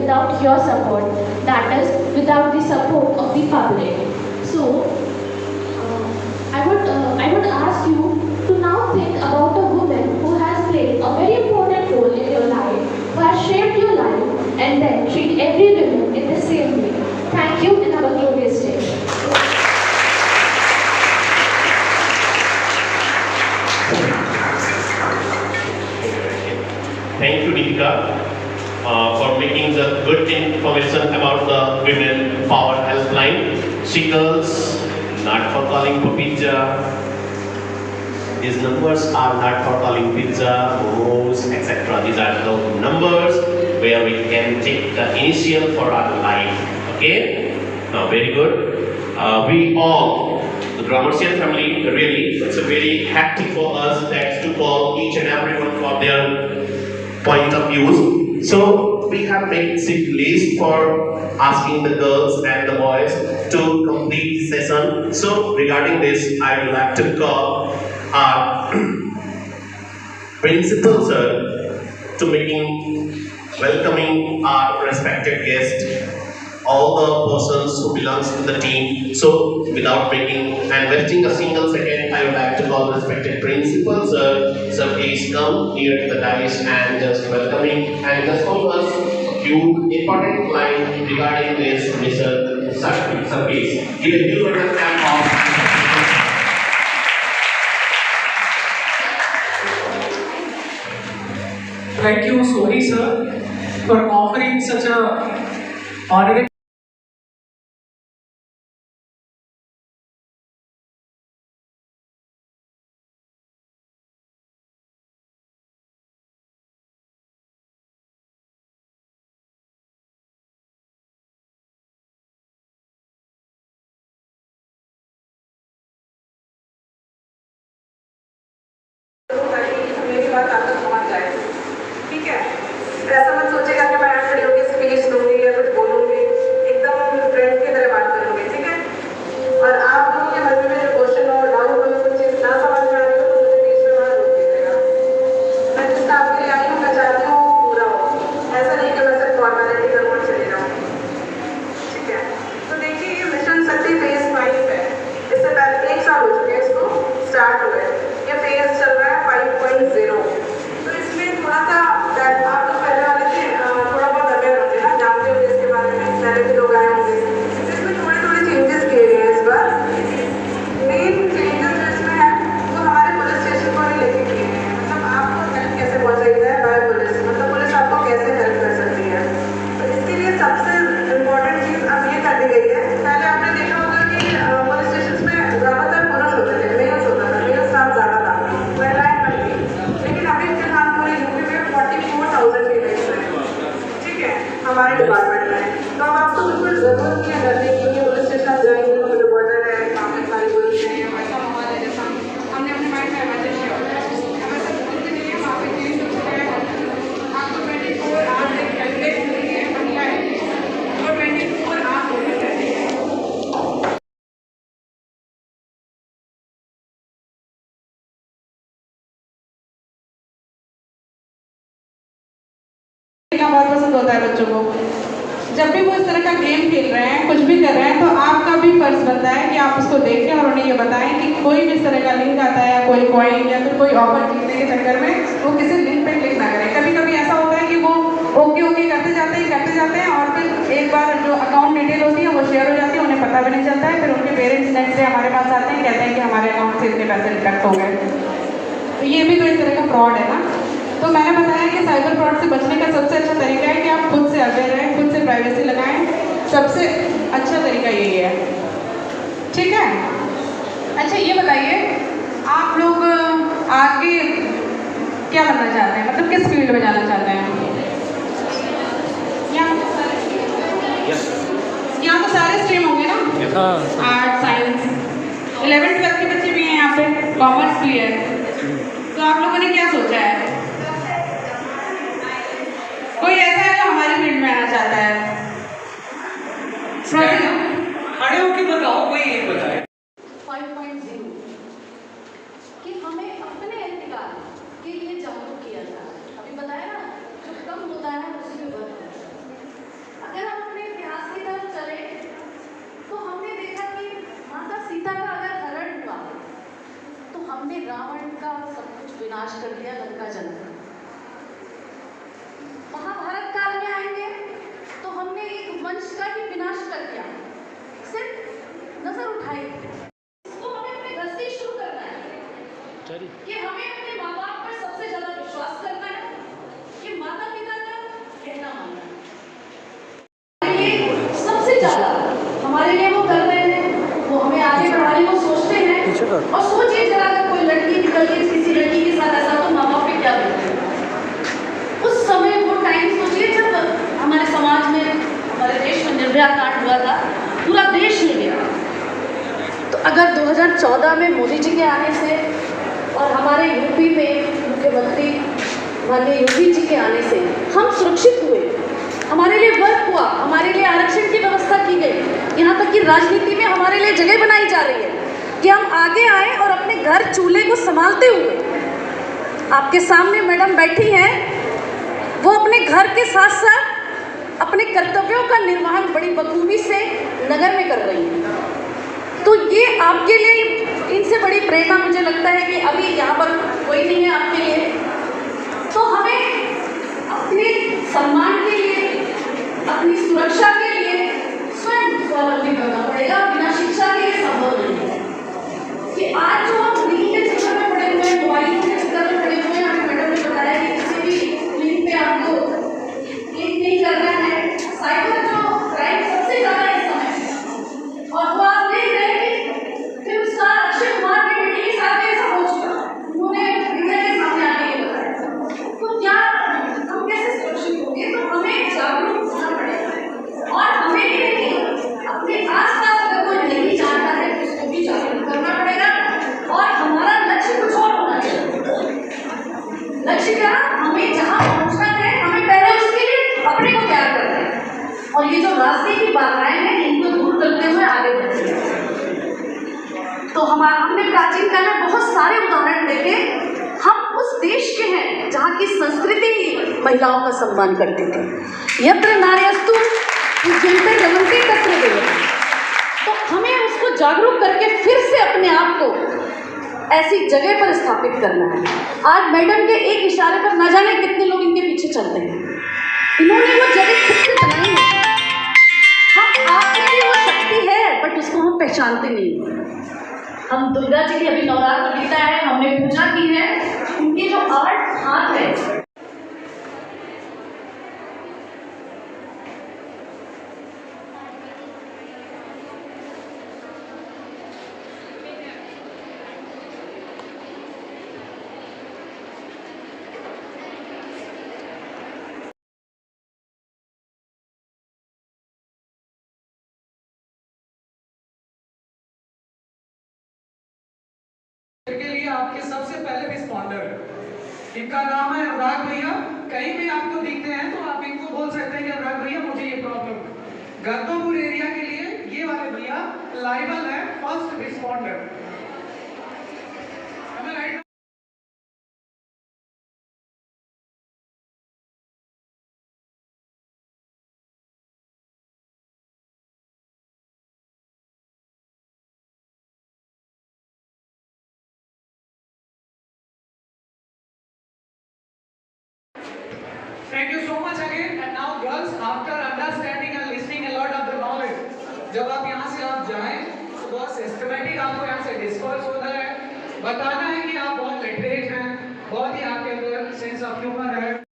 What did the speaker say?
without your support, that is, without the support of the public. So, I would ask you to now think about a woman who has played a very important role in your life, who has shaped your life, and then treat every woman in the same way. Thank you and have a glorious day. Thank you, Deepika, for making the good information about the Women Power Helpline. She girls, not for calling for pizza. These numbers are not for calling pizza, momos, etc. These are the numbers where we can take the initial for our life. Okay? Now, very good. We all, the Gramercian family, really, it's a very hectic for us that to call each and everyone for their point of views. So we have made a list for asking the girls and the boys to complete the session. So regarding this, I would like to call our principal sir to making welcoming our respected guest, all the persons who belongs to the team. So without making and wasting a single second, I would like to call respected principal sir. Sir, please come near to the dais and just welcoming and just for us a few important lines regarding this Mr. Sir. Sir, please give a new round of applause. Thank you, Sohi sir, for offering such a honorary. मेरी बात आप तक पहुंच जाए, ठीक है? ऐसा मत सोचेगा कि मैं खड़ी होकर स्पीच दूंगी या कुछ बोलूंगी, एकदम फ्रेंड की तरह बात करूंगी, ठीक है? और आप लोगों के मन में जो क्वेश्चन हो, डाउट हो, कुछ चीज़ ना समझ में आ रही हो तो मुझे बीच में वहाँ रोक दीजिएगा। मैं जिस आपके लिए आई हूँ, मैं चाहती हूँ पूरा हो, ऐसा नहीं कि मैं सिर्फ फॉर्मेलिटी करूँ और चली जाऊँ, ठीक है? तो देखिए, ये मिशन शक्ति फेज 5 है। इससे पहले 1 साल हो चुके हैं इसको स्टार्ट हुए, ये फेज चल रहा है 5.0। तो इसमें थोड़ा सा आप तो पहले वाले थे, थोड़ा बहुत अवेयर होंगे ना, जानते होंगे इसके बारे में, पहले भी लोग आए होंगे। इसमें थोड़े थोड़े चेंजेस किए गए हैं इस बार। मेन चेंजेस जो इसमें है वो हमारे पुलिस स्टेशन को भी लेके किए हैं, मतलब आपको हेल्प कैसे पहुँचाई जाए बाय पुलिस, मतलब पुलिस आपको कैसे हेल्प कर सकती है। तो इसके लिए सबसे इम्पोर्टेंट चीज़ अब ये कर दी गई है। पहले आपने देखा होगा कि पुलिस स्टेशन में ज़्यादातर पुरुष होते थे, मेल्स होता था, मेल स्टाफ ज़्यादा था, महिलाएं कम थी। लेकिन अभी फिलहाल पूरे यूपी में 44,000 फीमेल्स हैं, ठीक है, हमारे डिपार्टमेंट में। तो अब आपको बिल्कुल ज़रूरत नहीं है डरने की कि पुलिस स्टेशन जाएंगे तो मुझे बॉर्डर है, काफ़ी सारी पुलिस है, वैसा माहौल है जैसा हमने अपने माइंड में इमेजिन किया होता है। वैसा बिल्कुल भी नहीं है, वहाँ पे चेंज हो चुका है। आपको 24 आवर्स एक हेल्पलाइन मिलती है, महिला है, और 24 आवर्स पुलिस रहती है। बहुत पसंद होता है बच्चों को। जब भी वो इस तरह का गेम खेल रहे हैं, कुछ भी कर रहे हैं, तो आपका भी फर्ज बनता है कि आप उसको देखें और उन्हें ये बताएं कि कोई भी इस तरह का लिंक आता है या कोई कॉइन या फिर कोई ऑफर जीतने के चक्कर में वो किसी लिंक पे क्लिक ना करें। कभी कभी ऐसा होता है कि वो ओके करते जाते हैं और फिर एक बार जो अकाउंट डिटेल होती है वो शेयर हो जाती है, उन्हें पता भी नहीं चलता है। फिर उनके पेरेंट्स नेक्स्ट डे हमारे पास आते हैं, कहते हैं कि हमारे अकाउंट से इतने पैसे डिडक्ट हो गए। तो ये भी तो इस तरह का फ्रॉड है ना। तो मैंने बताया कि साइबर फ्रॉड से बचने का सबसे अच्छा तरीका है कि आप खुद से अवेयर रहें, खुद से प्राइवेसी लगाएं। सबसे अच्छा तरीका यही है, ठीक है? अच्छा, ये बताइए आप लोग आगे क्या बनना चाहते हैं, मतलब किस फील्ड में जाना चाहते हैं? यहाँ तो सारे स्ट्रीम होंगे ना, आर्ट, साइंस, 11th-12th के बच्चे भी हैं यहाँ पे, कॉमर्स भी है। तो आप लोगों ने क्या सोचा है? कोई ऐसा है जो हमारी फील्ड में आना चाहता है? खड़े होके बताओ, कोई एक बताए। 5.0 कि हमें अपने अधिकार के लिए जागरूक किया जाए। अभी बताया ना, जो कम होता है उसी में बढ़ जाता है। और सोचिए जरा अगर कोई लड़की निकल गई किसी लड़की के साथ ऐसा तो माँ बाप पे क्या बोलते हैं। उस समय वो टाइम सोचिए जब हमारे समाज में हमारे देश में निर्भया कांड हुआ था, पूरा देश हिल गया। तो अगर 2014 में मोदी जी के आने से और हमारे यूपी में मुख्यमंत्री माननीय योगी जी के आने से हम सुरक्षित हुए, हमारे लिए वर्क हुआ, हमारे लिए आरक्षण की व्यवस्था की गई, यहाँ तक कि राजनीति में हमारे लिए जगह बनाई जा रही है कि हम आगे आए और अपने घर चूल्हे को संभालते हुए, आपके सामने मैडम बैठी हैं, वो अपने घर के साथ साथ अपने कर्तव्यों का निर्वहन बड़ी बखूबी से नगर में कर रही हैं। तो ये आपके लिए इनसे बड़ी प्रेरणा मुझे लगता है कि अभी यहाँ पर कोई नहीं है आपके लिए, तो हमें अपने सम्मान के लिए, अपनी सुरक्षा के लिए स्वयं स्वावलंबी बनना पड़ेगा। बिना शिक्षा के लिए संभव नहीं है कि आज जो हम नींद के चक्कर में पड़े हुए हैं, मोबाइल के चक्कर में पड़े हुए हैं, हमें मैडम ने बताया कि किसी भी लिंक पे आपको क्लिक नहीं करना है। साइबर जो क्राइम सबसे ज़्यादा इस समय, और वो आप देख रहे हैं फिर उसका अक्षय कुमार की बेटी के साथ ऐसा हो चुका, उन्होंने मीडिया के सामने आने के बताया। तो क्या हम कैसे सुरक्षित होंगे? तो हमें जागरूक होना पड़ेगा और हमें ही नहीं, अपने आसपास अगर कोई नहीं जानता है तो उसको भी जागरूक करना पड़ेगा। और हमारा लक्ष्य कुछ और होना चाहिए। लक्ष्य क्या? हमें जहाँ पहुँचना है हमें पहले उसके लिए अपने को तैयार करना है और ये जो रास्ते की बाधाएं हैं इनको दूर करते हुए आगे बढ़ते हैं। तो हमने प्राचीन काल में बहुत सारे उदाहरण देखे। हम उस देश के हैं जहाँ की संस्कृति ही महिलाओं का सम्मान करती थी। यत्र नार्यस्तु पूज्यन्ते रमन्ते तत्र देवता। तो हमें उसको जागरूक करके फिर से अपने आप को ऐसी जगह पर स्थापित करना है। आज मैडम के एक इशारे पर न जाने कितने लोग इनके पीछे चलते हैं। इन्होंने वो जगह खुद से बनाई है। हम आप में भी वो शक्ति है बट उसको हम पहचानते नहीं। हम दुर्गा जी की अभी नवरात्र बीता है, हमने पूजा की है, उनकी जो आर्ट हाथ है के लिए आपके सबसे पहले रिस्पॉन्डर है। इनका नाम है अनुराग भैया। कहीं भी आपको दिखते हैं तो आप इनको बोल सकते हैं कि अनुराग भैया मुझे ये प्रॉब्लम है। गंदोपुर एरिया के लिए ये वाले भैया लाइबल है first responder. Thank you so much again. And now girls, after understanding and listening a lot of the knowledge, जब आप यहाँ से आप जाएं तो बहुत सिस्टमैटिक आपको यहाँ से डिस्कस होना है, बताना है कि आप बहुत लिटरेट हैं, बहुत ही आपके अंदर सेंस ऑफ ह्यूमर है।